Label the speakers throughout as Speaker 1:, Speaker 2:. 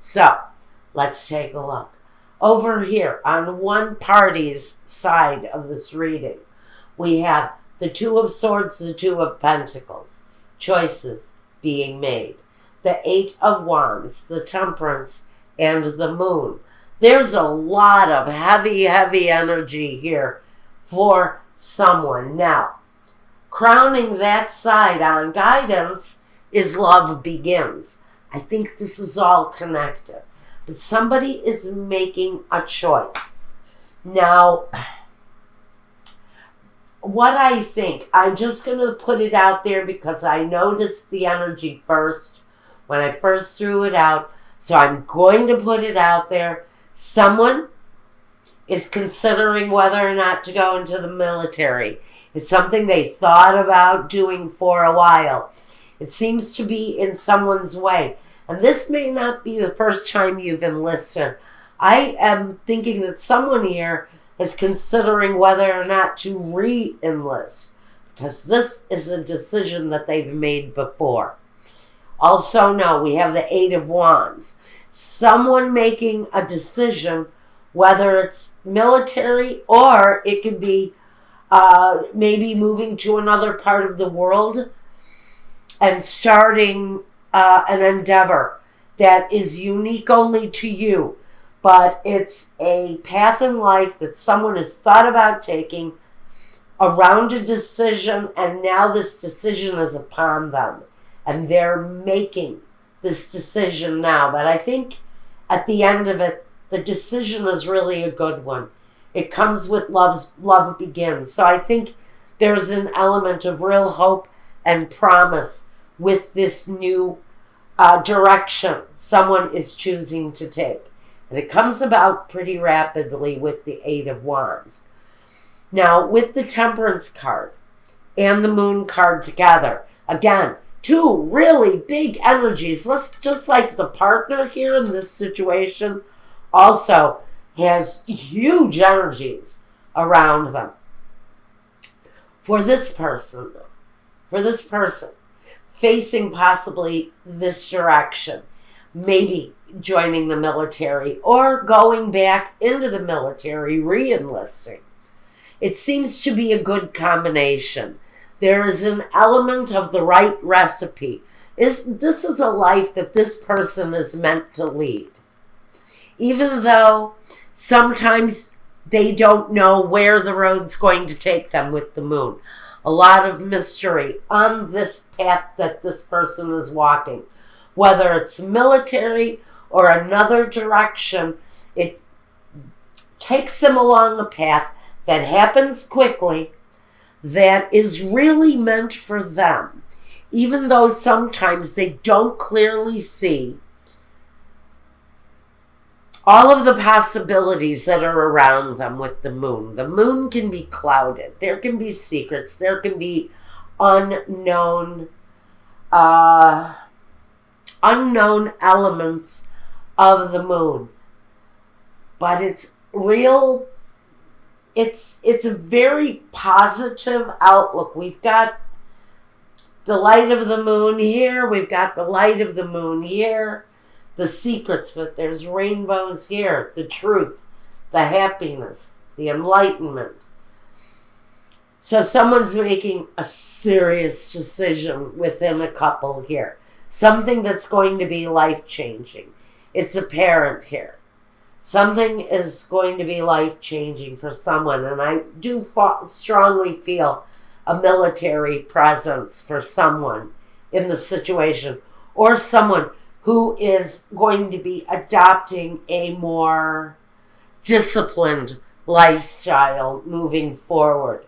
Speaker 1: So, let's take a look. Over here, on one party's side of this reading, we have the Two of Swords, the Two of Pentacles, choices being made. The Eight of Wands, the Temperance, and the Moon. There's a lot of heavy energy here for someone. Now, crowning that side on guidance is Love Begins. I think this is all connected. But somebody is making a choice. Now, what I think, I'm just going to put it out there because I noticed the energy first when I first threw it out. So I'm going to put it out there. Someone is considering whether or not to go into the military. It's something they thought about doing for a while. It seems to be in someone's way. And this may not be the first time you've enlisted. I am thinking that someone here is considering whether or not to re-enlist, because this is a decision that they've made before. Also, no, we have the Eight of Wands. Someone making a decision, whether it's military or it could be maybe moving to another part of the world and starting an endeavor that is unique only to you. But it's a path in life that someone has thought about taking around a decision, and now this decision is upon them. And they're making this decision now. But I think at the end of it, the decision is really a good one. It comes with Love Begins. So I think there's an element of real hope and promise with this new direction someone is choosing to take. And it comes about pretty rapidly with the Eight of Wands. Now, with the Temperance card and the Moon card together, again, two really big energies. Let's just like the partner here in this situation also has huge energies around them. For this person, facing possibly this direction, maybe joining the military or going back into the military, re-enlisting. It seems to be a good combination. There is an element of the right recipe. This is a life that this person is meant to lead. Even though sometimes they don't know where the road's going to take them with the Moon. A lot of mystery on this path that this person is walking. Whether it's military or another direction, it takes them along a path that happens quickly, that is really meant for them, even though sometimes they don't clearly see all of the possibilities that are around them with the Moon. The Moon can be clouded. There can be secrets. There can be unknown elements of the Moon. But it's real. It's a very positive outlook. We've got the light of the Moon here. We've got the light of the Moon here. The secrets, but there's rainbows here. The truth, the happiness, the enlightenment. So someone's making a serious decision within a couple here. Something that's going to be life-changing. It's apparent here. Something is going to be life-changing for someone. And I do strongly feel a military presence for someone in the situation. Or someone who is going to be adopting a more disciplined lifestyle moving forward,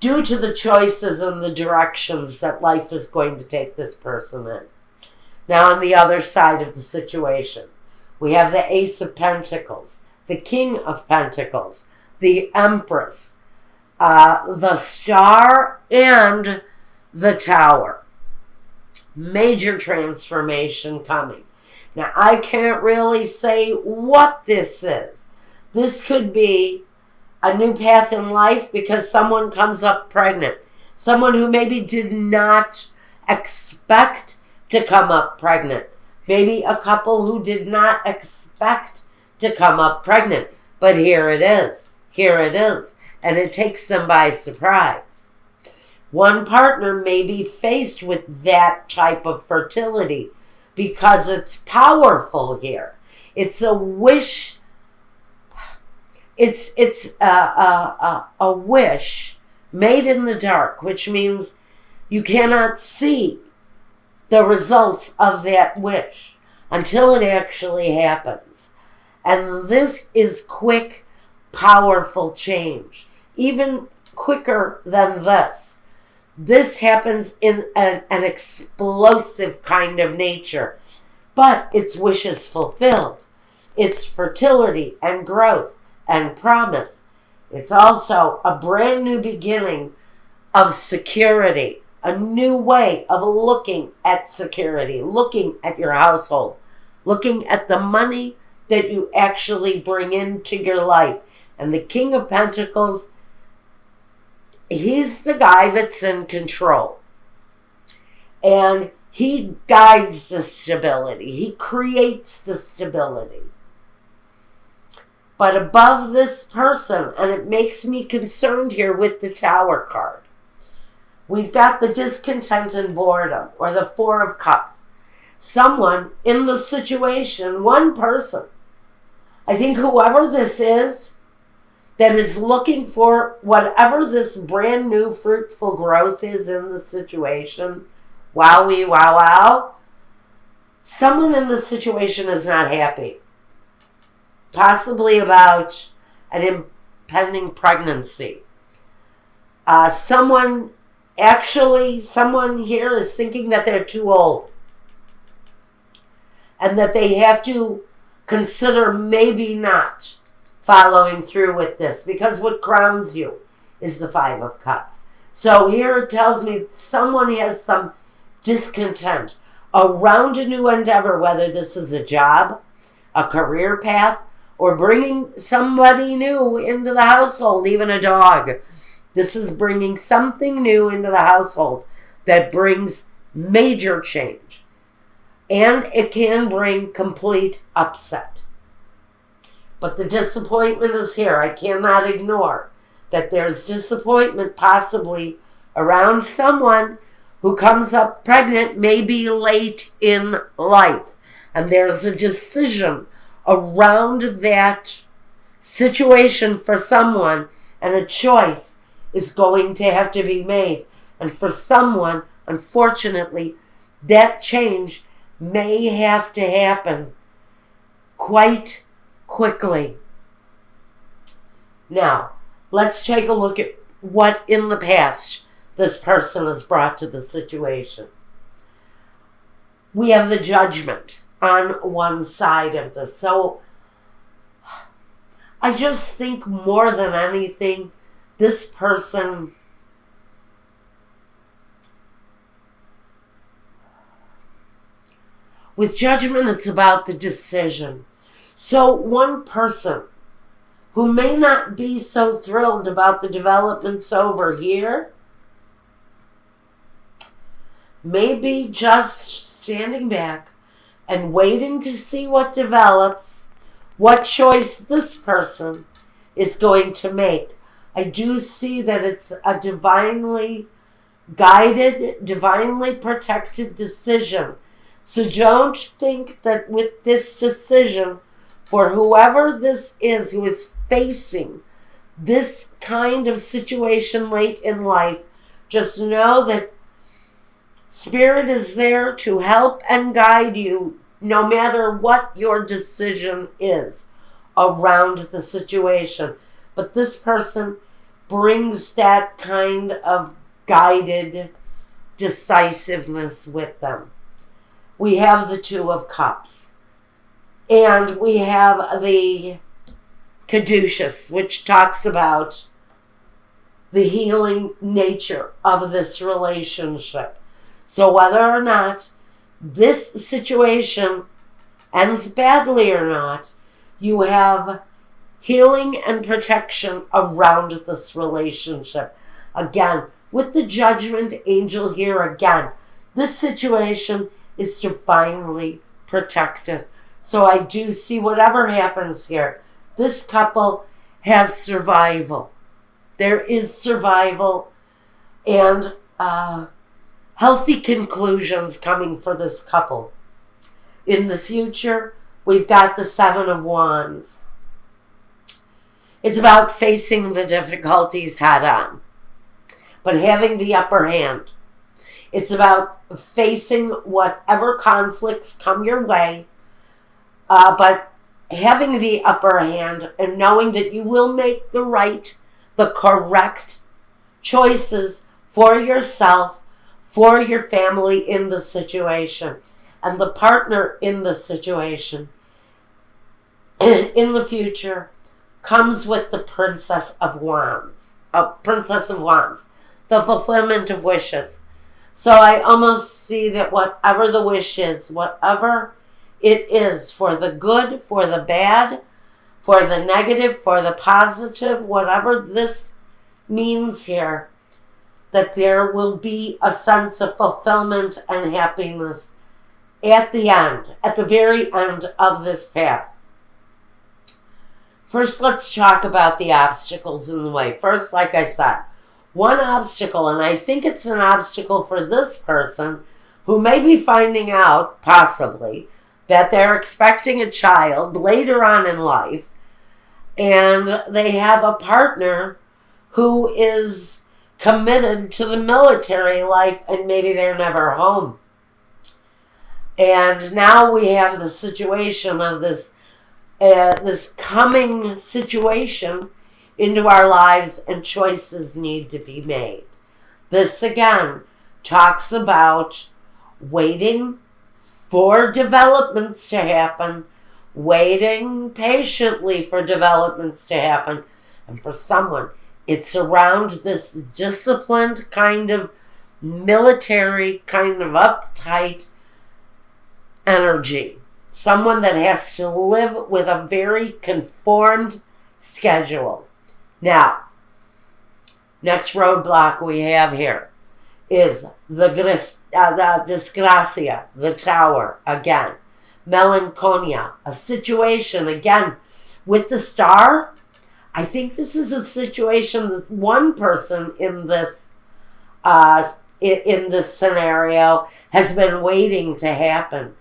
Speaker 1: due to the choices and the directions that life is going to take this person in. Now, on the other side of the situation, we have the Ace of Pentacles, the King of Pentacles, the Empress, the Star, and the Tower. Major transformation coming. Now, I can't really say what this is. This could be a new path in life because someone comes up pregnant. Someone who maybe did not expect to come up pregnant. Maybe a couple who did not expect to come up pregnant, but here it is. Here it is. And it takes them by surprise. One partner may be faced with that type of fertility because it's powerful here. It's a wish. It's a wish made in the dark, which means you cannot see the results of that wish until it actually happens. And this is quick, powerful change. Even quicker than this. This happens in an explosive kind of nature. But it's wishes fulfilled. It's fertility and growth and promise. It's also a brand new beginning of security. A new way of looking at security, looking at your household, looking at the money that you actually bring into your life. And the King of Pentacles, he's the guy that's in control. And he guides the stability. He creates the stability. But above this person, and it makes me concerned here with the Tower card, we've got the discontent and boredom, or the Four of Cups. Someone in the situation, one person, I think whoever this is, that is looking for whatever this brand new fruitful growth is in the situation, wowie, wow, wow, someone in the situation is not happy. Possibly about an impending pregnancy. Someone here is thinking that they're too old and that they have to consider maybe not following through with this, because what crowns you is the Five of Cups. So here it tells me someone has some discontent around a new endeavor, whether this is a job, a career path, or bringing somebody new into the household, even a dog. This is bringing something new into the household that brings major change. And it can bring complete upset. But the disappointment is here. I cannot ignore that there's disappointment possibly around someone who comes up pregnant, maybe late in life. And there's a decision around that situation for someone, and a choice is going to have to be made. And for someone, unfortunately, that change may have to happen quite quickly. Now, let's take a look at what in the past this person has brought to the situation. We have the Judgment on one side of this. So I just think more than anything, this person with Judgment, it's about the decision. So one person who may not be so thrilled about the developments over here may be just standing back and waiting to see what develops, what choice this person is going to make. I do see that it's a divinely guided, divinely protected decision. So don't think that with this decision, for whoever this is who is facing this kind of situation late in life, just know that Spirit is there to help and guide you no matter what your decision is around the situation. But this person brings that kind of guided decisiveness with them. We have the Two of Cups. And we have the Caduceus, which talks about the healing nature of this relationship. So whether or not this situation ends badly or not, you have healing and protection around this relationship. Again, with the Judgment angel here again, this situation is divinely protected. So I do see whatever happens here, this couple has survival. There is survival and healthy conclusions coming for this couple. In the future, we've got the Seven of Wands. It's about facing the difficulties head on, but having the upper hand. It's about facing whatever conflicts come your way, but having the upper hand and knowing that you will make the correct choices for yourself, for your family in the situation, and the partner in the situation in the future comes with the Princess of Wands, the fulfillment of wishes. So I almost see that whatever the wish is, whatever it is, for the good, for the bad, for the negative, for the positive, whatever this means here, that there will be a sense of fulfillment and happiness at the end, at the very end of this path. First, let's talk about the obstacles in the way. First, like I said, one obstacle, and I think it's an obstacle for this person who may be finding out, possibly, that they're expecting a child later on in life, and they have a partner who is committed to the military life, and maybe they're never home. And now we have the situation of this coming situation into our lives, and choices need to be made. This again talks about waiting for developments to happen, waiting patiently for developments to happen. And for someone, it's around this disciplined kind of military, kind of uptight energy. Someone that has to live with a very conformed schedule. Now, next roadblock we have here is the disgracia, the tower, again. Melancholia, a situation, again, with the star. I think this is a situation that one person in this scenario has been waiting to happen.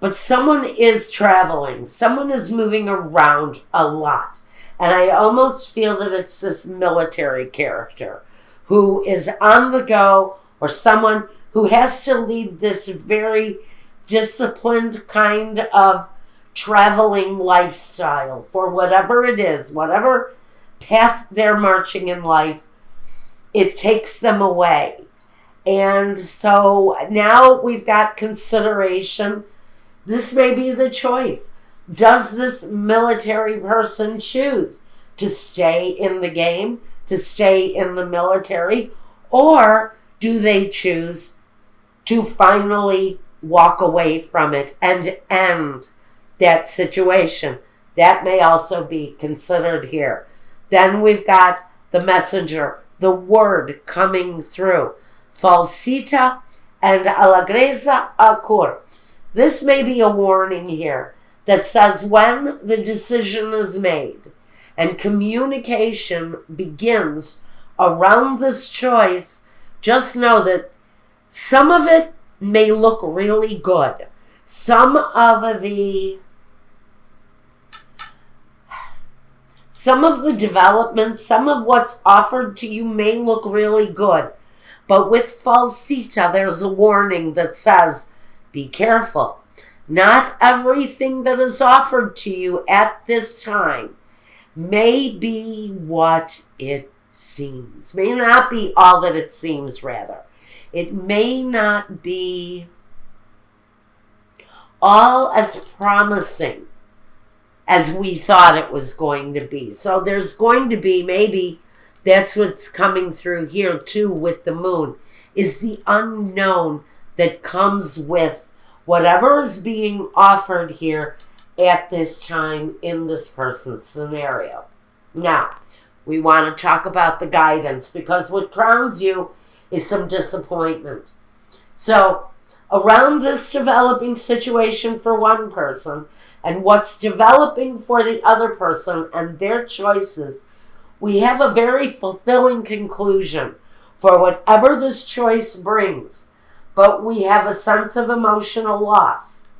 Speaker 1: But someone is traveling. Someone is moving around a lot. And I almost feel that it's this military character who is on the go, or someone who has to lead this very disciplined kind of traveling lifestyle for whatever it is, whatever path they're marching in life, it takes them away. And so now we've got consideration. This may be the choice. Does this military person choose to stay in the game, to stay in the military, or do they choose to finally walk away from it and end that situation? That may also be considered here. Then we've got the messenger, the word coming through. Falsita and alagreza acur. This may be a warning here that says when the decision is made and communication begins around this choice, just know that some of it may look really good. Some of the developments, some of what's offered to you may look really good. But with falsita, there's a warning that says, be careful. Not everything that is offered to you at this time may be what it seems. May not be all that it seems, rather. It may not be all as promising as we thought it was going to be. So there's going to be, maybe that's what's coming through here too with the moon, is the unknown that comes with whatever is being offered here at this time in this person's scenario. Now, we want to talk about the guidance, because what crowns you is some disappointment. So, around this developing situation for one person and what's developing for the other person and their choices, we have a very fulfilling conclusion for whatever this choice brings. But we have a sense of emotional loss.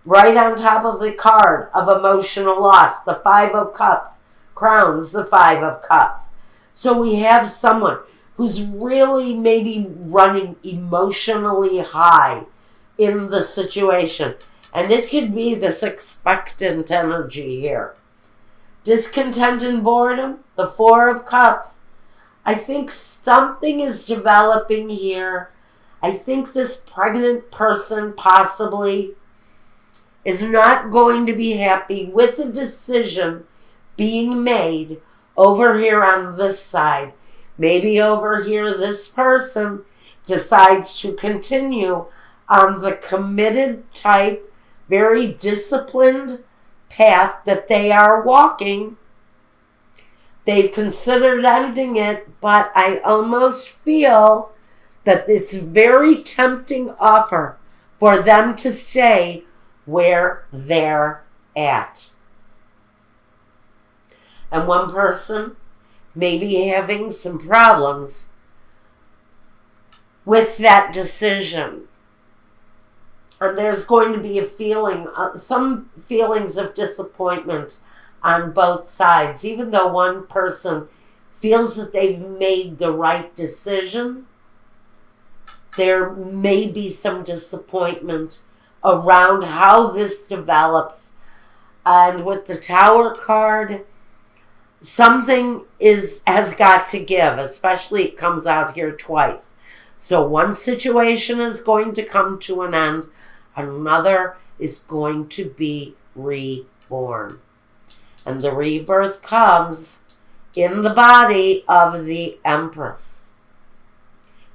Speaker 1: Right on top of the card of emotional loss, the Five of Cups crowns the Five of Cups. So we have someone who's really maybe running emotionally high in the situation. And it could be this expectant energy here. Discontent and boredom, the Four of Cups. I think something is developing here. I think this pregnant person possibly is not going to be happy with a decision being made over here on this side. Maybe over here this person decides to continue on the committed type, very disciplined path that they are walking. They've considered ending it, but I almost feel that it's a very tempting offer for them to stay where they're at. And one person may be having some problems with that decision. And there's going to be a feeling, some feelings of disappointment on both sides. Even though one person feels that they've made the right decision, there may be some disappointment around how this develops. And with the Tower card, something has got to give, especially it comes out here twice. So one situation is going to come to an end, another is going to be reborn. And the rebirth comes in the body of the Empress.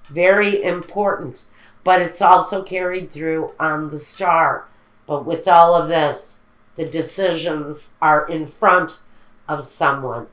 Speaker 1: Very important, but it's also carried through on the star. But with all of this, the decisions are in front of someone.